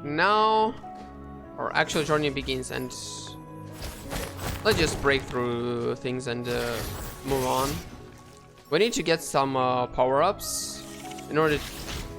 Now our actual journey begins, and let's just break through things and move on. We need to get some power-ups in order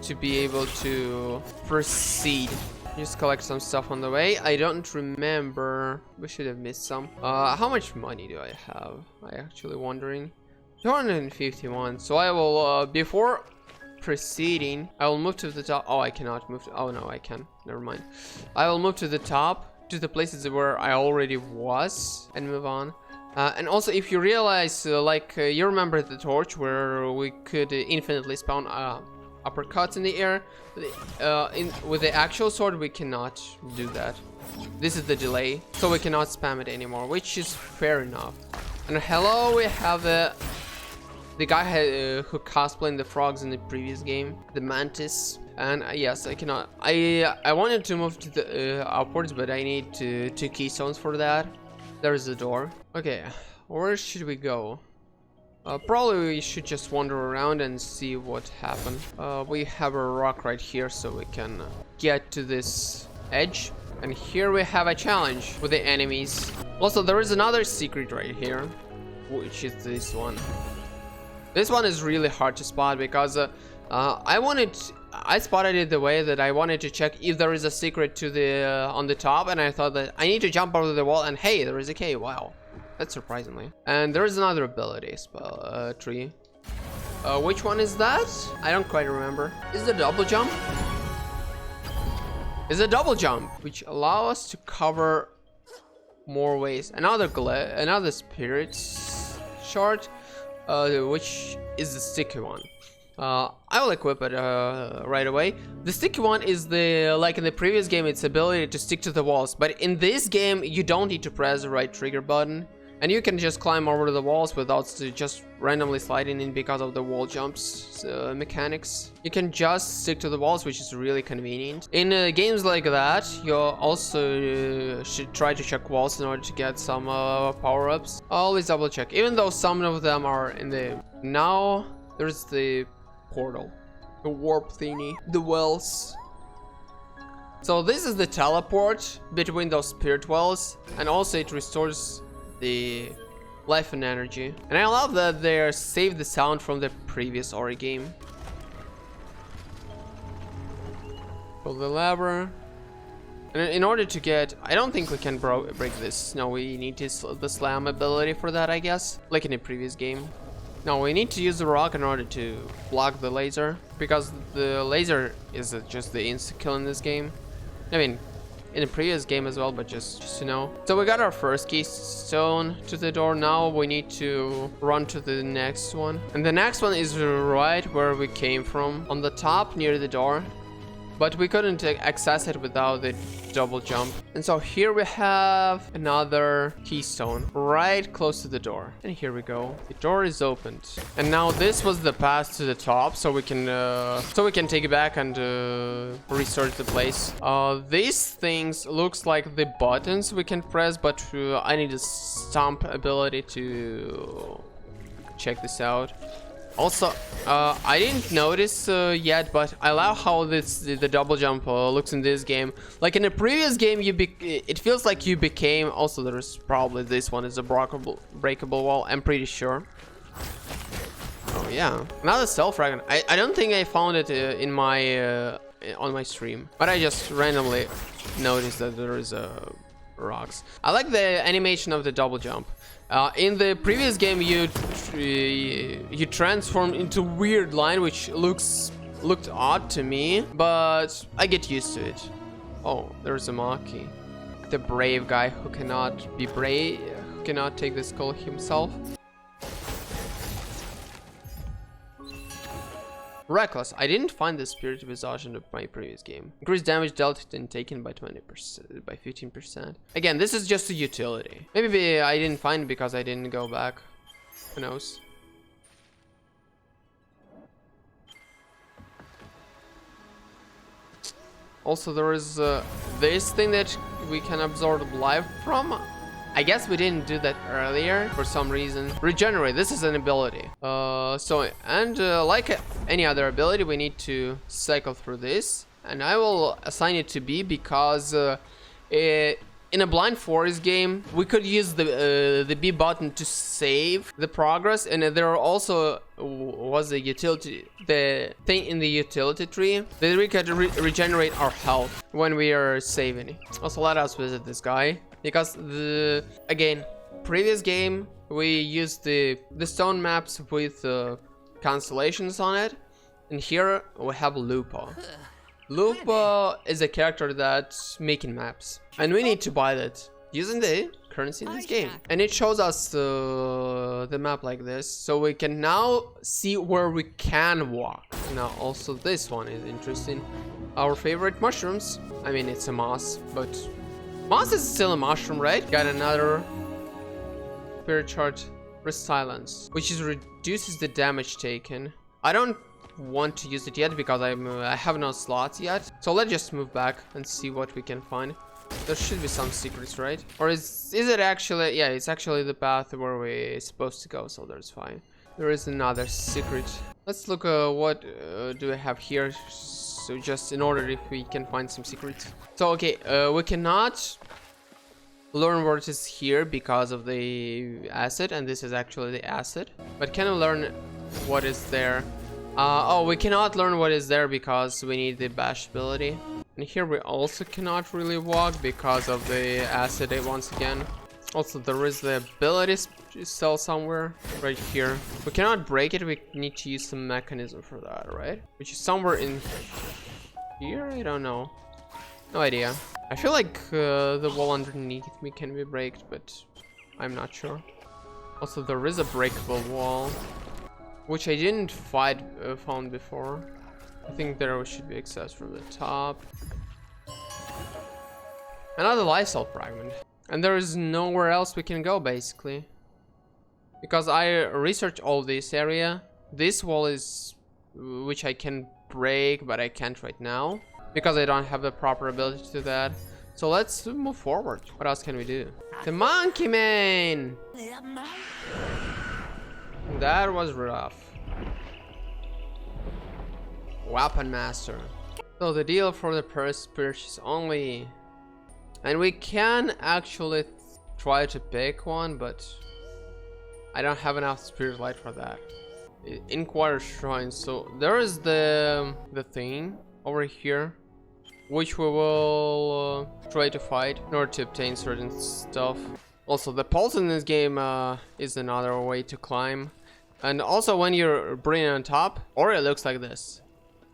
to be able to proceed. Just collect some stuff on the way. I don't remember. We should have missed some. How much money do I have? I actually wondering. 251. So I will, before proceeding, I will move to the top. Oh, I cannot move to, oh no, I can. Never mind. I will move to the top, to the places where I already was, and move on. And also, if you realize, you remember the torch where we could infinitely spawn uppercuts in the air. With the actual sword, we cannot do that. This is the delay, so we cannot spam it anymore, which is fair enough. And hello, we have the guy who cosplayed the frogs in the previous game, the mantis. And yes, I cannot. I wanted to move to the upwards, but I need two keystones for that. There's the door. Okay, where should we go? Probably we should just wander around and see what happened. We have a rock right here, so we can get to this edge. And here we have a challenge with the enemies. Also, there is another secret right here, which is this one. This one is really hard to spot because I spotted it the way that I wanted to check if there is a secret to the on the top, and I thought that I need to jump over the wall, and hey, there is a cave. Wow. That's surprisingly. And there is another ability spell tree. Which one is that? I don't quite remember. Is it a double jump? Is a double jump, which allow us to cover more ways. Another spirit shard, which is the sticky one. I will equip it right away. The sticky one is like in the previous game, its ability to stick to the walls. But in this game, you don't need to press the right trigger button. And you can just climb over the walls without just randomly sliding in because of the wall jumps mechanics. You can just stick to the walls, which is really convenient. In games like that, you also should try to check walls in order to get some power-ups. Always double check, even though some of them are in the... Now, there's the portal, the warp thingy, the wells. So this is the teleport between those spirit wells, and also it restores the life and energy. And I love that they saved the sound from the previous Ori game. Pull the lever. And in order to get... I don't think we can break this. No, we need the slam ability for that, I guess. Like in the previous game. No, we need to use the rock in order to block the laser. Because the laser is just the insta-kill in this game. I mean, in the previous game as well, but just to know. So we got our first keystone to the door. Now we need to run to the next one. And the next one is right where we came from, on the top near the door. But we couldn't access it without the double jump. And so here we have another keystone right close to the door. And here we go. The door is opened. And now this was the path to the top, so we can take it back and restart the place. These things looks like the buttons we can press, but I need a stomp ability to check this out. Also, I didn't notice yet, but I love how the double jump looks in this game. Like in the previous game, it feels like you became... Also, there's probably this one is a breakable wall, I'm pretty sure. Oh yeah, another stealth fragment. I don't think I found it in my on my stream, but I just randomly noticed that there is rocks. I like the animation of the double jump. In the previous game, you transformed into weird line, which looked odd to me, but I get used to it. Oh, there's a Maki, the brave guy who cannot be brave, who cannot take the skull himself. Reckless. I didn't find the spirit visage in my previous game. Increased damage dealt and taken by 20%, by 15%. Again, this is just a utility. Maybe I didn't find it because I didn't go back. Who knows? Also, there is this thing that we can absorb life from. I guess we didn't do that earlier for some reason. Regenerate. This is an ability. Like any other ability, we need to cycle through this. and I will assign it to B because in a blind forest game we could use the B button to save the progress, and there also was a utility, the thing in the utility tree that we could regenerate our health when we are saving. Also, let us visit this guy because again, previous game we used the stone maps with constellations on it, and here we have Lupo. Lupo is a character that's making maps, and we need to buy that using the currency in this game. And it shows us the map like this, so we can now see where we can walk. Now also this one is interesting. Our favorite mushrooms. I mean, it's a moss, but moss is still a mushroom, right? Got another spirit chart, resilience, which reduces the damage taken. I don't want to use it yet because I have no slots yet, so let's just move back and see what we can find. There should be some secrets, right? Or is it actually, yeah, it's actually the path where we're supposed to go, so that's fine. There is another secret. Let's look what do we have here, so just in order if we can find some secrets. So okay, we cannot learn what is here because of the acid, and this is actually the acid, but can we learn what is there? Oh, we cannot learn what is there because we need the bash ability. And here we also cannot really walk because of the acid once again. Also, there is the ability to sell somewhere right here. We cannot break it, we need to use some mechanism for that, right? Which is somewhere in here? I don't know. No idea. I feel like the wall underneath me can be breaked, but I'm not sure. Also, there is a breakable wall, which I didn't found before. I think there should be access from the top. Another lifestyle fragment. And there is nowhere else we can go, basically. Because I researched all this area. This wall is... which I can break, but I can't right now. Because I don't have the proper ability to do that. So let's move forward. What else can we do? The monkey man! That was rough. Weapon master. So the deal for the purchase only, and we can actually try to pick one, but I don't have enough spirit light for that. Inquire shrine. So there is the thing over here, which we will try to fight in order to obtain certain stuff. Also, the pulse in this game is another way to climb. And also when you're bringing on top, or it looks like this.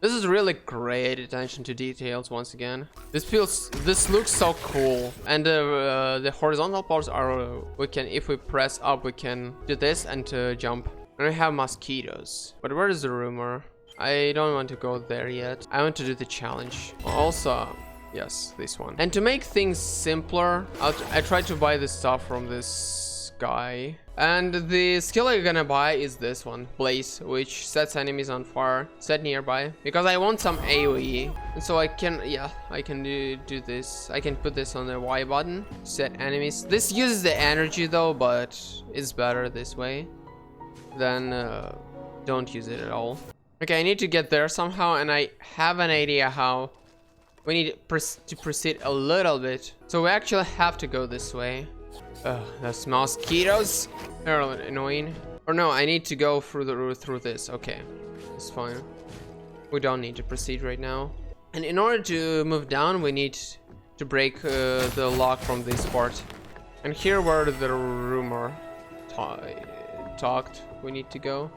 This is really great attention to details once again. This looks so cool. And the horizontal parts are, if we press up, we can do this and jump. And we have mosquitoes. But where is the rumor? I don't want to go there yet. I want to do the challenge. Also, yes, this one. And to make things simpler, I tried to buy this stuff from this guy. And the skill I'm gonna buy is this one, Blaze, which sets enemies on fire, set nearby, because I want some AoE. And so I can, yeah, I can do this. I can put this on the Y button, set enemies. This uses the energy though, but it's better this way than don't use it at all. Okay, I need to get there somehow, and I have an idea how. We need to proceed a little bit. So we actually have to go this way. Those mosquitoes. They're annoying. Or no, I need to go through this. Okay, it's fine. We don't need to proceed right now. And in order to move down, we need to break the lock from this part. And here where the rumor talked, we need to go.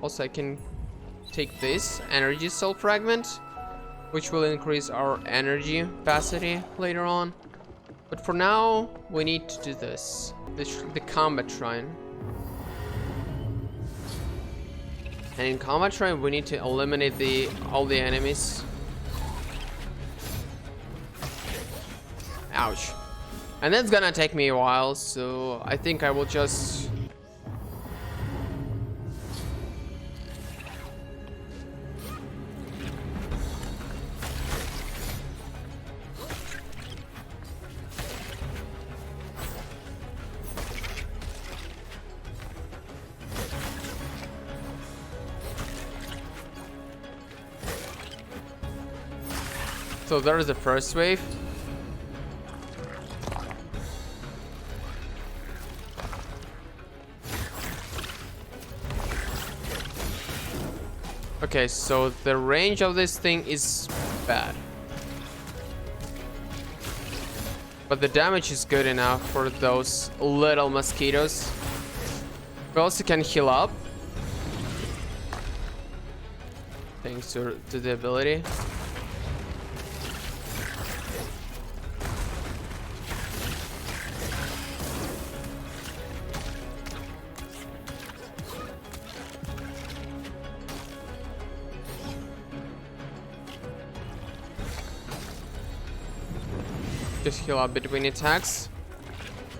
Also, I can take this energy cell fragment, which will increase our energy capacity later on. But for now, we need to do this. The combat shrine. And in combat shrine, we need to eliminate all the enemies. Ouch. And that's gonna take me a while, so I think I will just... So there is the first wave. Okay, so the range of this thing is bad. But the damage is good enough for those little mosquitoes. We also can heal up. Thanks to the ability. Just heal up between attacks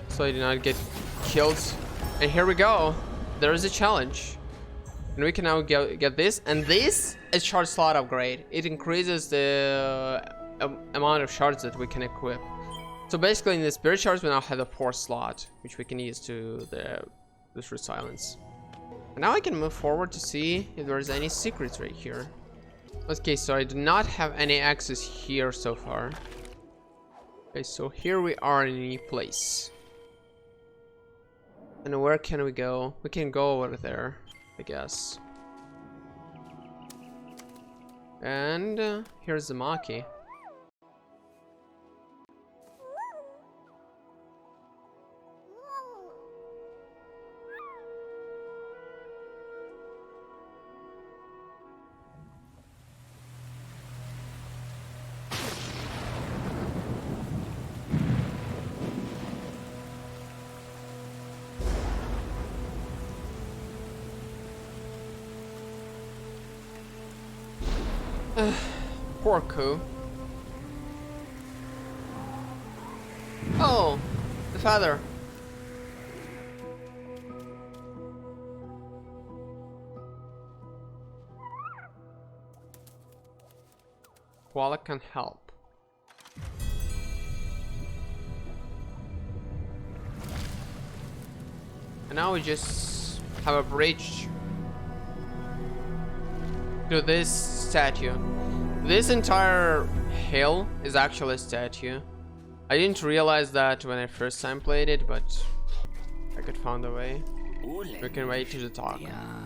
so I do not get killed. And here we go. There is a challenge. And we can now get this. And this is shard slot upgrade. It increases the amount of shards that we can equip. So basically in the spirit shards we now have the 4th slot, which we can use to this silence. And now I can move forward to see if there's any secrets right here. Okay, so I do not have any access here so far. Okay, so here we are in a new place. And where can we go? We can go over there, I guess. And here's the Maki. Poor Ku. Oh, the father. Koala can help. And now we just have a bridge to this statue. This entire hill is actually a statue. I didn't realize that when I first time played it, but I could find a way. We can wait to the talk.